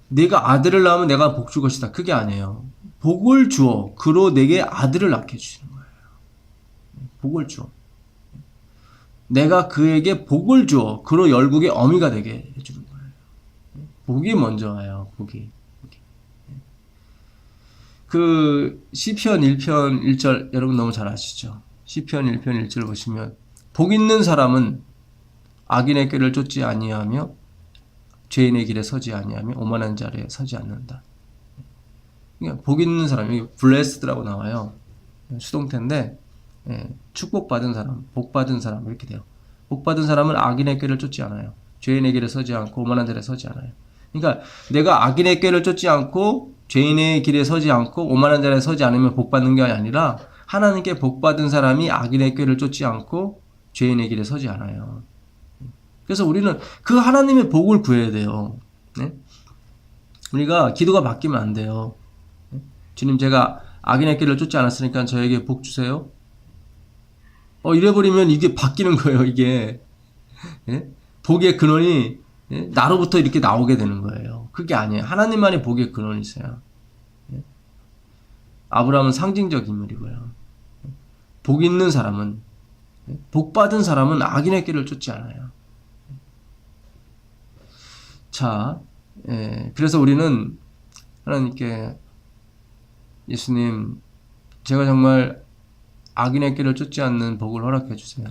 내가 아들을 낳으면 내가 복 줄 것이다. 그게 아니에요. 복을 주어 그로 내게 아들을 낳게 해주시는 거예요. 복을 주어. 내가 그에게 복을 주어 그로 열국의 어미가 되게 해주는 거예요. 복이 먼저 와요. 복이. 그 시편 1편 1절 여러분 너무 잘 아시죠? 시편 1편 1절 보시면 복 있는 사람은 악인의 꾀를 쫓지 아니하며 죄인의 길에 서지 아니하며 오만한 자리에 서지 않는다. 그러니까 복 있는 사람, 여기 blessed라고 나와요. 수동태인데 축복받은 사람, 복받은 사람 이렇게 돼요. 복받은 사람은 악인의 꾀를 쫓지 않아요. 죄인의 길에 서지 않고 오만한 자리에 서지 않아요. 그러니까 내가 악인의 꾀를 쫓지 않고 죄인의 길에 서지 않고 오만한 자리에 서지 않으면 복받는 게 아니라 하나님께 복받은 사람이 악인의 꾀를 쫓지 않고 죄인의 길에 서지 않아요. 그래서 우리는 그 하나님의 복을 구해야 돼요. 네? 우리가 기도가 바뀌면 안 돼요. 주님 제가 악인의 길을 쫓지 않았으니까 저에게 복 주세요. 이래버리면 이게 바뀌는 거예요. 이게 복의 근원이 나로부터 이렇게 나오게 되는 거예요. 그게 아니에요. 하나님만이 복의 근원이세요. 아브라함은 상징적 인물이고요. 복 있는 사람은 복 받은 사람은 악인의 길을 쫓지 않아요. 자, 그래서 우리는 하나님께 예수님, 제가 정말 악인의 길을 쫓지 않는 복을 허락해 주세요.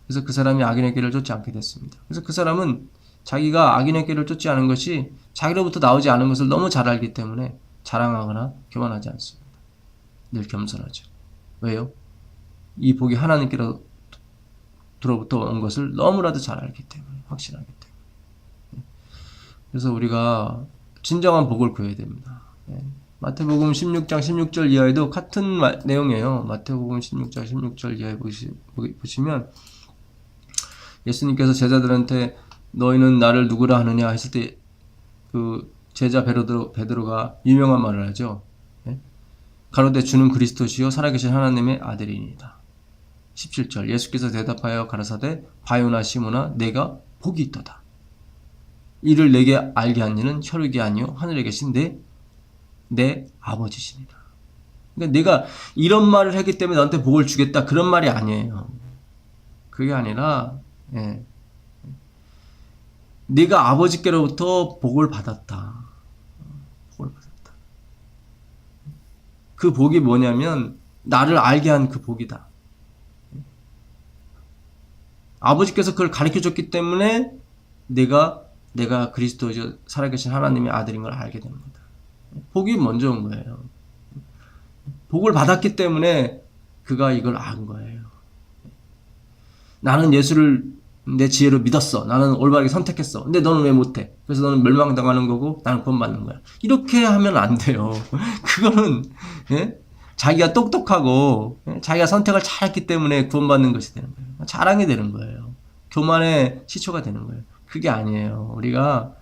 그래서 그 사람이 악인의 길을 쫓지 않게 됐습니다. 그래서 그 사람은 자기가 악인의 길을 쫓지 않은 것이 자기로부터 나오지 않은 것을 너무 잘 알기 때문에 자랑하거나 교만하지 않습니다. 늘 겸손하죠. 왜요? 이 복이 하나님께로부터 온 것을 너무나도 잘 알기 때문에, 확신하기 때문에. 그래서 우리가 진정한 복을 구해야 됩니다. 마태복음 16장 16절 이하에도 같은 내용이에요. 마태복음 16장 16절 이하에 보시면 예수님께서 제자들한테 너희는 나를 누구라 하느냐 했을 때 그 제자 베드로가 유명한 말을 하죠. 가로되 주는 그리스도시요 살아계신 하나님의 아들이니이다. 17절 예수께서 대답하여 가라사대 바요나 시모나 내가 복이 있도다. 이를 내게 알게 한 이는 혈육이 아니요 하늘에 계신 내 아버지시니라. 그러니까 내가 이런 말을 했기 때문에 너한테 복을 주겠다 그런 말이 아니에요. 그게 아니라 네가 아버지께로부터 복을 받았다. 복을 받았다. 그 복이 뭐냐면 나를 알게 한 그 복이다. 아버지께서 그걸 가르쳐줬기 때문에 내가 그리스도죠 살아계신 하나님의 아들인 걸 알게 됩니다. 복이 먼저 온 거예요. 복을 받았기 때문에 그가 이걸 안 거예요. 나는 예수를 내 지혜로 믿었어. 나는 올바르게 선택했어. 근데 너는 왜 못해? 그래서 너는 멸망당하는 거고 나는 구원받는 거야. 이렇게 하면 안 돼요. 그거는 자기가 똑똑하고 자기가 선택을 잘했기 때문에 구원받는 것이 되는 거예요. 자랑이 되는 거예요. 교만의 시초가 되는 거예요. 그게 아니에요. 우리가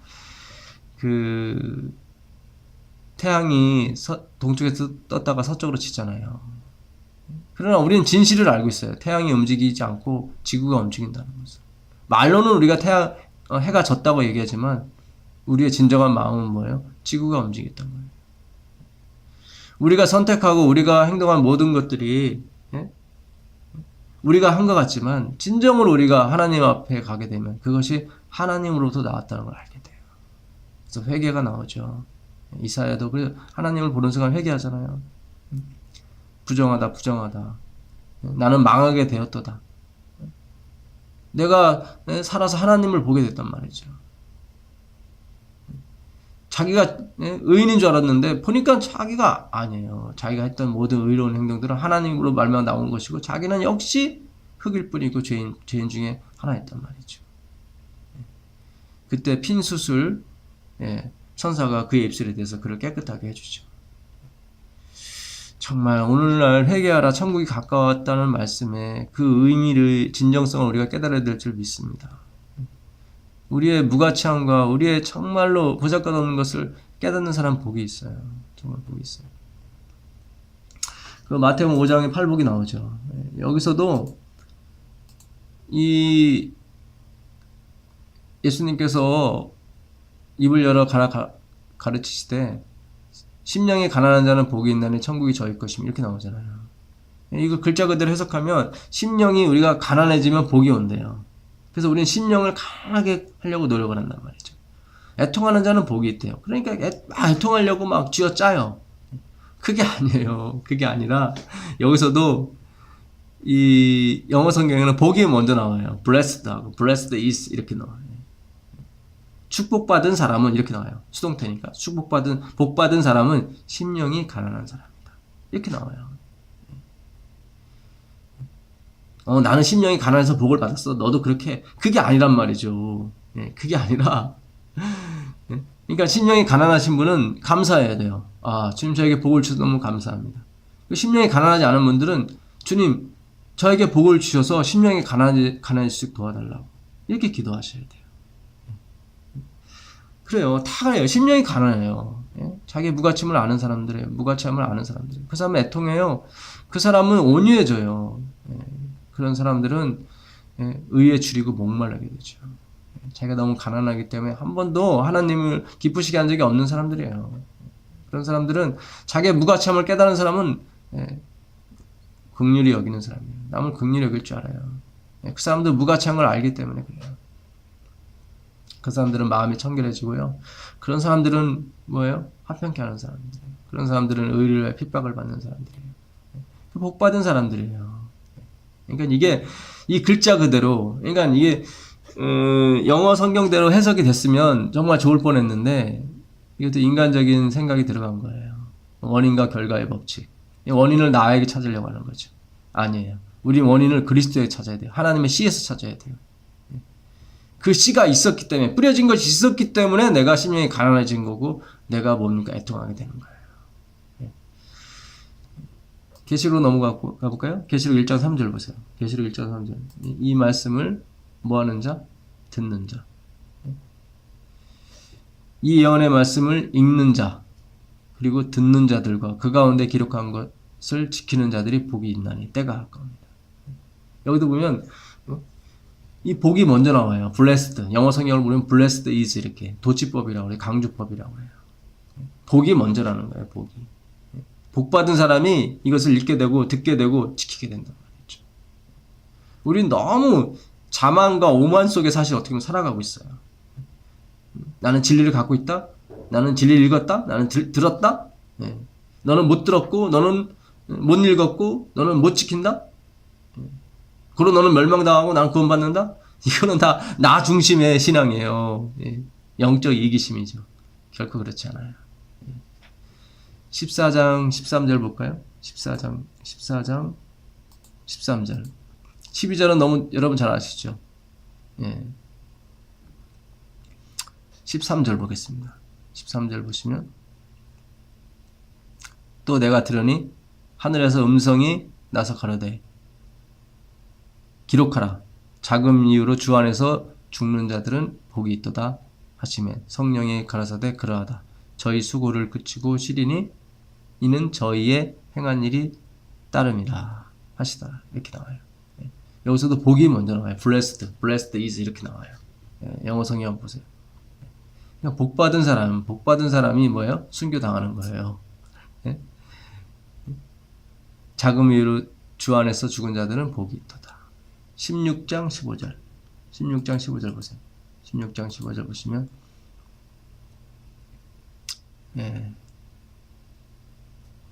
그 태양이 동쪽에서 떴다가 서쪽으로 치잖아요. 그러나 우리는 진실을 알고 있어요. 태양이 움직이지 않고 지구가 움직인다는 것을. 말로는 우리가 해가 졌다고 얘기하지만 우리의 진정한 마음은 뭐예요? 지구가 움직였던 거예요. 우리가 선택하고 우리가 행동한 모든 것들이 우리가 한 것 같지만 진정으로 우리가 하나님 앞에 가게 되면 그것이 하나님으로부터 나왔다는 걸 알게 돼요. 그래서 회개가 나오죠. 이사야도 하나님을 보는 순간 회개하잖아요. 부정하다. 나는 망하게 되었도다. 내가 살아서 하나님을 보게 됐단 말이죠. 자기가 의인인 줄 알았는데 보니까 자기가 아니에요. 자기가 했던 모든 의로운 행동들은 하나님으로 말미암아 나온 것이고 자기는 역시 흙일 뿐이고 죄인 중에 하나였단 말이죠. 그때 핀수술 천사가 그의 입술에 대해서 그를 깨끗하게 해주죠. 정말 오늘날 회개하라 천국이 가까웠다는 말씀에 그 의미를 진정성을 우리가 깨달아야 될 줄 믿습니다. 우리의 무가치함과 우리의 정말로 보잘것없는 것을 깨닫는 사람 복이 있어요. 정말 복이 있어요. 그 마태복음 5장에 팔복이 나오죠. 여기서도 이 예수님께서 입을 열어 가르치시되 심령이 가난한 자는 복이 있나니 천국이 저희 것임 이렇게 나오잖아요. 이거 글자 그대로 해석하면 심령이 우리가 가난해지면 복이 온대요. 그래서 우리는 심령을 강하게 하려고 노력을 한단 말이죠. 애통하는 자는 복이 있대요. 그러니까 애통하려고 막 쥐어짜요. 그게 아니에요. 그게 아니라 여기서도 이 영어 성경에는 복이 먼저 나와요. blessed 하고 blessed is 이렇게 나와요. 축복받은 사람은 이렇게 나와요. 수동태니까. 복받은 사람은 심령이 가난한 사람이다. 이렇게 나와요. 나는 심령이 가난해서 복을 받았어. 너도 그렇게. 그게 아니란 말이죠. 그게 아니라. 그러니까 심령이 가난하신 분은 감사해야 돼요. 주님 저에게 복을 주셔서 너무 감사합니다. 심령이 가난하지 않은 분들은 주님 저에게 복을 주셔서 심령이 가난해지도록 도와달라고. 이렇게 기도하셔야 돼요. 그래요. 다 그래요. 심령이 가난해요. 자기의 무가침을 아는 사람들이에요. 무가치함을 아는 사람들. 그 사람은 애통해요. 그 사람은 온유해져요. 그런 사람들은 의에 줄이고 목말라게 되죠. 자기가 너무 가난하기 때문에 한 번도 하나님을 기쁘시게 한 적이 없는 사람들이에요. 그런 사람들은 자기의 무가치함을 깨달은 사람은 긍휼히 여기는 사람이에요. 남을 긍휼히 여길 줄 알아요. 그 사람도 무가치한 걸 알기 때문에 그래요. 그 사람들은 마음이 청결해지고요. 그런 사람들은 뭐예요? 화평케 하는 사람들이에요. 그런 사람들은 의를 위해 핍박을 받는 사람들이에요. 복 받은 사람들이에요. 그러니까 이게 이 글자 그대로, 그러니까 이게 영어 성경대로 해석이 됐으면 정말 좋을 뻔했는데 이것도 인간적인 생각이 들어간 거예요. 원인과 결과의 법칙. 원인을 나에게 찾으려고 하는 거죠. 아니에요. 우리 원인을 그리스도에 찾아야 돼요. 하나님의 씨에서 찾아야 돼요. 그 씨가 있었기 때문에, 뿌려진 것이 있었기 때문에 내가 심령이 가난해진 거고 내가 뭡니까? 애통하게 되는 거예요. 계시록 넘어가 볼까요? 계시록 1장 3절 보세요. 계시록 1장 3절. 이 말씀을 뭐 하는 자? 듣는 자. 이 예언의 말씀을 읽는 자, 그리고 듣는 자들과 그 가운데 기록한 것을 지키는 자들이 복이 있나니 때가 가까웁니다. 여기도 보면 이 복이 먼저 나와요. blessed. 영어 성경을 보면 blessed is 이렇게 도치법이라고 그래요. 강주법이라고 해요. 복이 먼저라는 거예요. 복이. 복 받은 사람이 이것을 읽게 되고 듣게 되고 지키게 된다는 말이죠. 우린 너무 자만과 오만 속에 사실 어떻게 보면 살아가고 있어요. 나는 진리를 갖고 있다. 나는 진리를 읽었다. 나는 들었다. 네. 너는 못 들었고 너는 못 읽었고 너는 못 지킨다. 그리고 너는 멸망당하고 나는 구원받는다. 이거는 다 나 중심의 신앙이에요. 네. 영적 이기심이죠. 결코 그렇지 않아요. 14장 13절 볼까요? 14장 13절. 12절은 너무 여러분 잘 아시죠? 예. 13절 보겠습니다. 13절 보시면 또 내가 들으니 하늘에서 음성이 나서 가로되 기록하라. 자금 이유로 주 안에서 죽는 자들은 복이 있도다 하시매 성령이 가라사대 그러하다. 저희 수고를 그치고 쉬리니 이는 저희의 행한 일이 따름이라 하시더라. 이렇게 나와요. 예. 여기서도 복이 먼저 나와요. blessed is 이렇게 나와요. 예. 영어 성경 한번 보세요. 그러니까 복 받은 사람이 뭐예요? 순교당하는 거예요. 예? 자금 이유로 주 안에서 죽은 자들은 복이 있도다. 16장 15절 보세요. 16장 15절 보시면 예.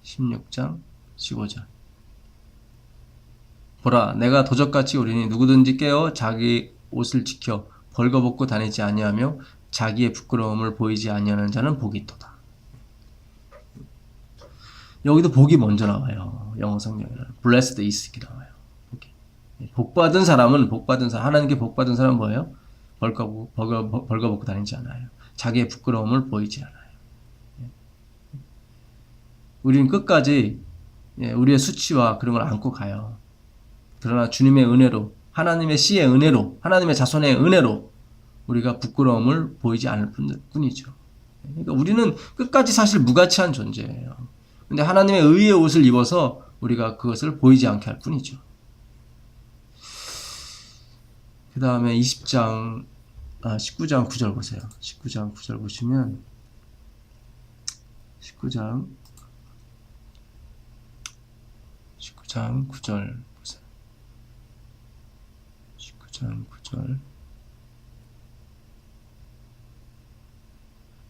16장 15절 보라 내가 도적같이 오리니 누구든지 깨어 자기 옷을 지켜 벌거벗고 다니지 아니하며 자기의 부끄러움을 보이지 아니하는 자는 복이 있도다. 여기도 복이 먼저 나와요. 영어 성경에는 blessed is 이렇게 나와요. 복받은 사람은 하나님께 복받은 사람은 뭐예요? 벌거벗고 다니지 않아요. 자기의 부끄러움을 보이지 않아요. 우리는 끝까지 우리의 수치와 그런 걸 안고 가요. 그러나 주님의 은혜로, 하나님의 씨의 은혜로, 하나님의 자손의 은혜로 우리가 부끄러움을 보이지 않을 뿐이죠. 그러니까 우리는 끝까지 사실 무가치한 존재예요. 근데 하나님의 의의 옷을 입어서 우리가 그것을 보이지 않게 할 뿐이죠. 그 다음에 19장 9절 보세요. 19장 9절 보시면 19장 9절 보세요. 19장 9절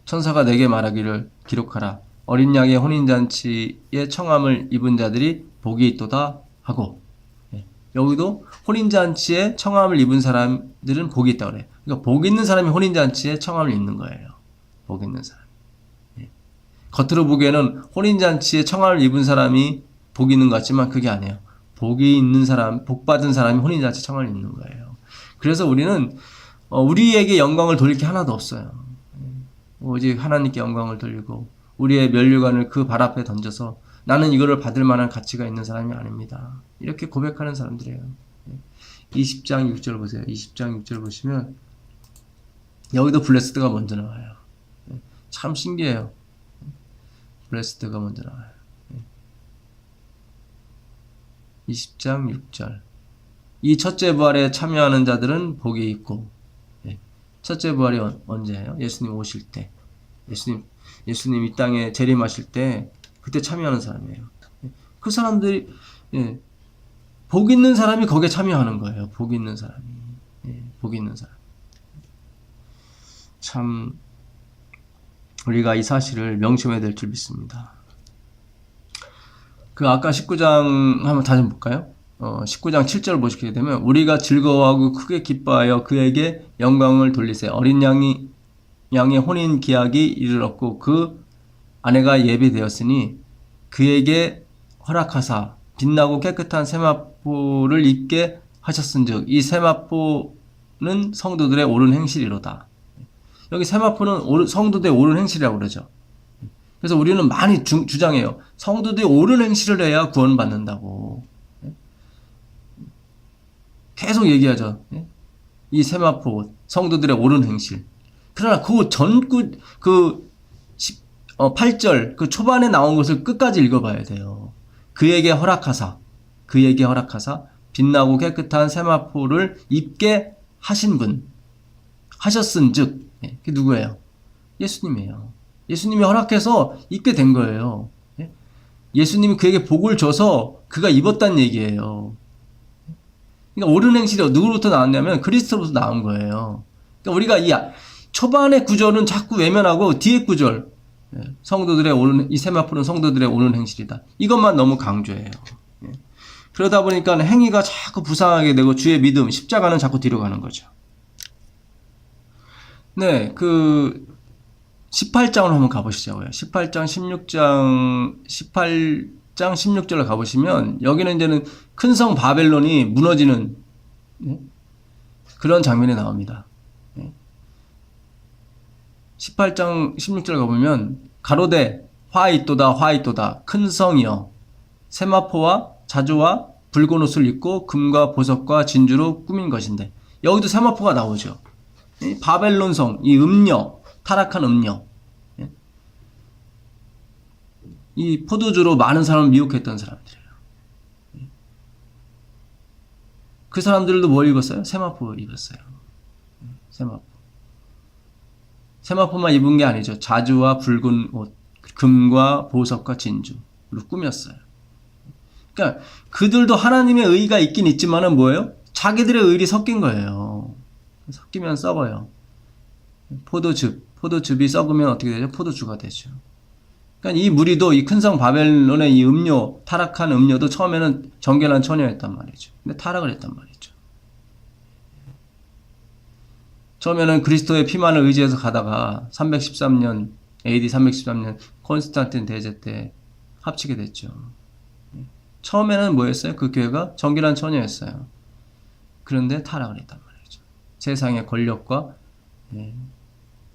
천사가 내게 말하기를 기록하라. 어린 양의 혼인잔치에 청함을 입은 자들이 복이 있도다 하고 여기도 혼인잔치에 청함을 입은 사람들은 복이 있다고 그래요. 그러니까 복 있는 사람이 혼인잔치에 청함을 입는 거예요. 복 있는 사람. 겉으로 보기에는 혼인잔치에 청함을 입은 사람이 복이 있는 것 같지만 그게 아니에요. 복이 있는 사람, 복 받은 사람이 혼인잔치에 청함을 입는 거예요. 그래서 우리는 우리에게 영광을 돌릴 게 하나도 없어요. 오직 하나님께 영광을 돌리고 우리의 면류관을 그 발 앞에 던져서 나는 이거를 받을 만한 가치가 있는 사람이 아닙니다. 이렇게 고백하는 사람들이에요. 20장 6절 보세요. 20장 6절 보시면 여기도 블레스드가 먼저 나와요. 참 신기해요. 블레스드가 먼저 나와요. 20장 6절 이 첫째 부활에 참여하는 자들은 복이 있고 첫째 부활이 언제예요? 예수님 오실 때. 예수님 이 땅에 재림하실 때 그때 참여하는 사람이에요. 그 사람들이 복 있는 사람이 거기에 참여하는 거예요. 복 있는 사람이. 복 있는 사람. 참 우리가 이 사실을 명심해야 될 줄 믿습니다. 그 아까 19장 한번 다시 볼까요? 19장 7절 보시게 되면 우리가 즐거워하고 크게 기뻐하여 그에게 영광을 돌리세. 어린 양의 혼인 기약이 이르렀고 그 아내가 예비되었으니 그에게 허락하사 빛나고 깨끗한 세마포를 입게 하셨은즉 이 세마포는 성도들의 옳은 행실이로다. 여기 세마포는 성도들의 옳은 행실이라고 그러죠. 그래서 우리는 많이 주장해요. 성도들이 옳은 행실을 해야 구원받는다고. 계속 얘기하죠. 이 세마포, 성도들의 옳은 행실. 그러나 그 8절, 그 초반에 나온 것을 끝까지 읽어봐야 돼요. 그에게 허락하사, 빛나고 깨끗한 세마포를 입게 하신 분, 하셨은즉, 그게 누구예요? 예수님이에요. 예수님이 허락해서 입게 된 거예요. 예수님이 그에게 복을 줘서 그가 입었다는 얘기예요. 그러니까 옳은 행실이 누구로부터 나왔냐면 그리스도로부터 나온 거예요. 그러니까 우리가 이 초반의 구절은 자꾸 외면하고 뒤에 구절, 이 세마포는 성도들의 옳은 행실이다. 이것만 너무 강조해요. 그러다 보니까 행위가 자꾸 부상하게 되고 주의 믿음, 십자가는 자꾸 뒤로 가는 거죠. 네, 18장으로 한번 가보시자고요. 18장 16절로 가보시면 여기는 이제는 큰 성 바벨론이 무너지는 그런 장면이 나옵니다. 18장 16절 가보면 가로되 화이또다 큰 성이여 세마포와 자주와 붉은 옷을 입고 금과 보석과 진주로 꾸민 것인데 여기도 세마포가 나오죠. 바벨론 성, 이 음녀, 타락한 음녀, 이 포도주로 많은 사람을 미혹했던 사람들이에요. 그 사람들도 뭘 입었어요? 세마포 입었어요. 세마포만 입은 게 아니죠. 자주와 붉은 옷, 금과 보석과 진주로 꾸몄어요. 그러니까 그들도 하나님의 의가 있긴 있지만은 뭐예요? 자기들의 의리 섞인 거예요. 섞이면 썩어요. 포도즙이 썩으면 어떻게 되죠? 포도주가 되죠. 그러니까 이 무리도 이 큰 성 바벨론의 이 음료, 타락한 음료도 처음에는 정결한 처녀였단 말이죠. 근데 타락을 했단 말이죠. 처음에는 그리스도의 피만을 의지해서 가다가 313년, AD 313년 콘스탄틴 대제 때 합치게 됐죠. 처음에는 뭐였어요? 그 교회가 정결한 처녀였어요. 그런데 타락을 했단 말이죠. 세상의 권력과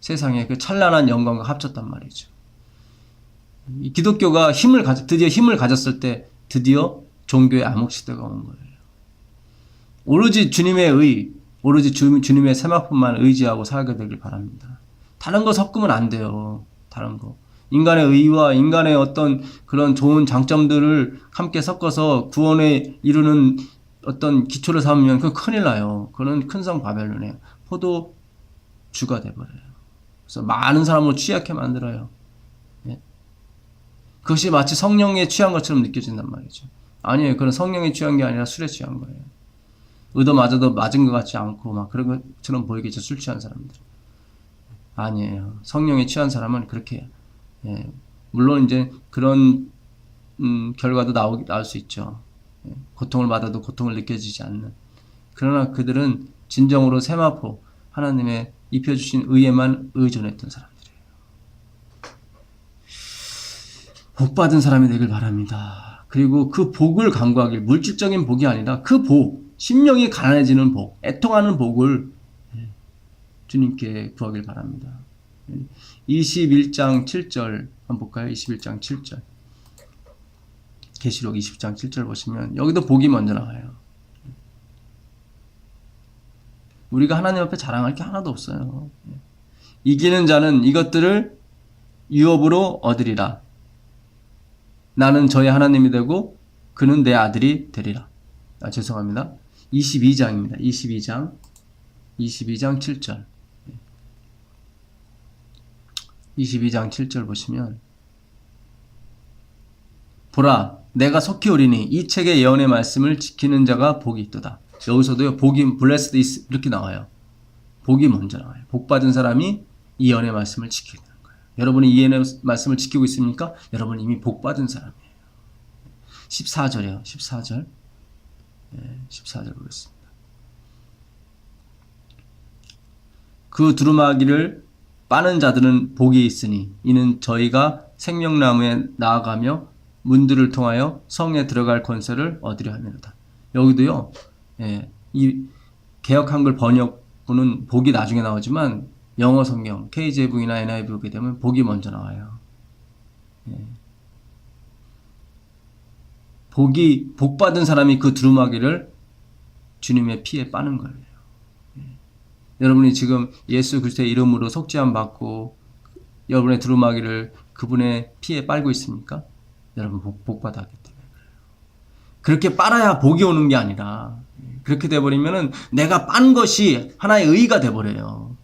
세상의 그 찬란한 영광과 합쳤단 말이죠. 이 기독교가 드디어 힘을 가졌을 때 드디어 종교의 암흑시대가 온 거예요. 오로지 주님의 의, 오로지 주님의 세마포만 의지하고 살게 되길 바랍니다. 다른 거 섞으면 안 돼요. 다른 거. 인간의 의와 인간의 어떤 그런 좋은 장점들을 함께 섞어서 구원에 이루는 어떤 기초를 삼으면 그건 큰일 나요. 그거는 큰 성 바벨론의 포도주가 돼버려요. 그래서 많은 사람을 취하게 만들어요. 그것이 마치 성령에 취한 것처럼 느껴진단 말이죠. 아니에요. 그건 성령에 취한 게 아니라 술에 취한 거예요. 의도마저도 맞은 것 같지 않고 막 그런 것처럼 보이겠죠. 술 취한 사람들. 아니에요. 성령에 취한 사람은 그렇게 물론 이제 그런 결과도 나올 수 있죠. 고통을 받아도 고통을 느껴지지 않는. 그러나 그들은 진정으로 세마포 하나님의 입혀주신 의에만 의존했던 사람들이에요. 복받은 사람이 되길 바랍니다. 그리고 그 복을 간구하길, 물질적인 복이 아니라 그 복, 심령이 가난해지는 복, 애통하는 복을 주님께 구하길 바랍니다. 21장 7절 한번 볼까요? 21장 7절. 계시록 20장 7절 보시면 여기도 복이 먼저 나와요. 우리가 하나님 앞에 자랑할 게 하나도 없어요. 이기는 자는 이것들을 유업으로 얻으리라. 나는 저의 하나님이 되고 그는 내 아들이 되리라. 죄송합니다. 22장입니다. 22장 7절. 22장 7절 보시면 보라 내가 속히 오리니 이 책의 예언의 말씀을 지키는 자가 복이 있도다. 여기서도요. 복이 blessed is 이렇게 나와요. 복이 먼저 나와요. 복 받은 사람이 이 연의 말씀을 지키게 되는 거예요. 여러분이 이 연의 말씀을 지키고 있습니까? 여러분은 이미 복받은 사람이에요. 14절이요. 14절. 14절 보겠습니다. 그 두루마기를 빠는 자들은 복이 있으니 이는 저희가 생명나무에 나아가며 문들을 통하여 성에 들어갈 권세를 얻으려 함이로다. 여기도요. 이 개역 한글 번역본은 복이 나중에 나오지만 영어 성경 KJV나 NIV 보게 되면 복이 먼저 나와요. 복 받은 사람이 그 두루마기를 주님의 피에 빠는 거예요. 여러분이 지금 예수 그리스도의 이름으로 속죄함 받고 여러분의 두루마기를 그분의 피에 빨고 있습니까? 여러분 복 받았기 때문에 그래요. 그렇게 빨아야 복이 오는 게 아니라 그렇게 돼버리면은 내가 빤 것이 하나의 의의가 돼버려요.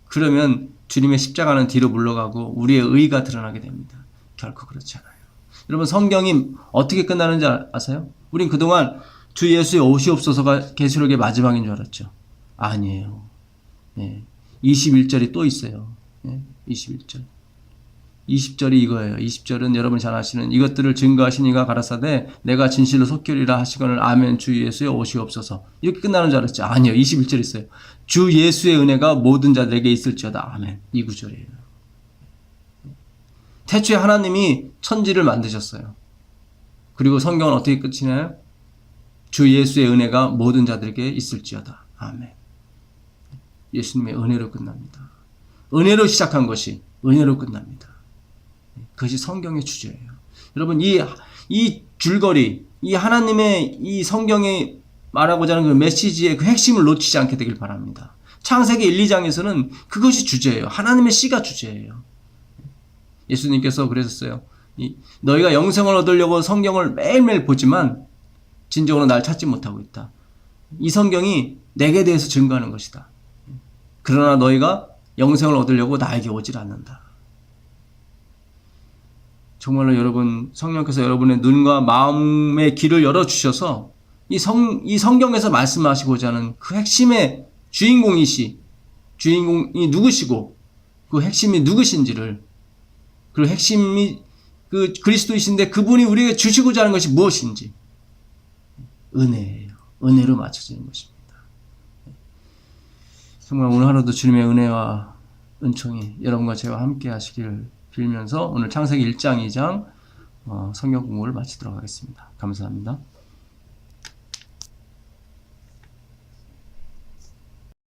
그러면 주님의 십자가는 뒤로 물러가고 우리의 의의가 드러나게 됩니다. 결코 그렇지 않아요. 여러분 성경이 어떻게 끝나는지 아세요? 우린 그동안 주 예수의 오시옵소서가 계시록의 마지막인 줄 알았죠. 아니에요. 21절이 또 있어요. 21절. 20절이 이거예요. 20절은 여러분 잘 아시는 이것들을 증거하시니가 가라사대 내가 진실로 속결이라 하시거늘 아멘 주 예수의 오시옵소서. 이렇게 끝나는 줄 알았죠. 아니요. 21절 있어요. 주 예수의 은혜가 모든 자들에게 있을지어다. 아멘. 이 구절이에요. 태초에 하나님이 천지를 만드셨어요. 그리고 성경은 어떻게 끝이나요? 주 예수의 은혜가 모든 자들에게 있을지어다. 아멘. 예수님의 은혜로 끝납니다. 은혜로 시작한 것이 은혜로 끝납니다. 그것이 성경의 주제예요. 여러분 이 줄거리, 이 하나님의 이 성경이 말하고자 하는 그 메시지의 그 핵심을 놓치지 않게 되길 바랍니다. 창세기 1, 2장에서는 그것이 주제예요. 하나님의 씨가 주제예요. 예수님께서 그러셨어요. 너희가 영생을 얻으려고 성경을 매일매일 보지만 진정으로 날 찾지 못하고 있다. 이 성경이 내게 대해서 증거하는 것이다. 그러나 너희가 영생을 얻으려고 나에게 오질 않는다. 정말로 여러분 성령께서 여러분의 눈과 마음의 길을 열어주셔서 이 성경에서 말씀하시고자 하는 그 핵심의 주인공이 누구시고 그 핵심이 누구신지를 그 핵심이 그 그리스도이신데 그분이 우리에게 주시고자 하는 것이 무엇인지 은혜예요. 은혜로 맞춰지는 것입니다. 정말 오늘 하루도 주님의 은혜와 은총이 여러분과 저와 함께 하시기를 빌면서 오늘 창세기 1장, 2장 성경 공부를 마치도록 하겠습니다. 감사합니다.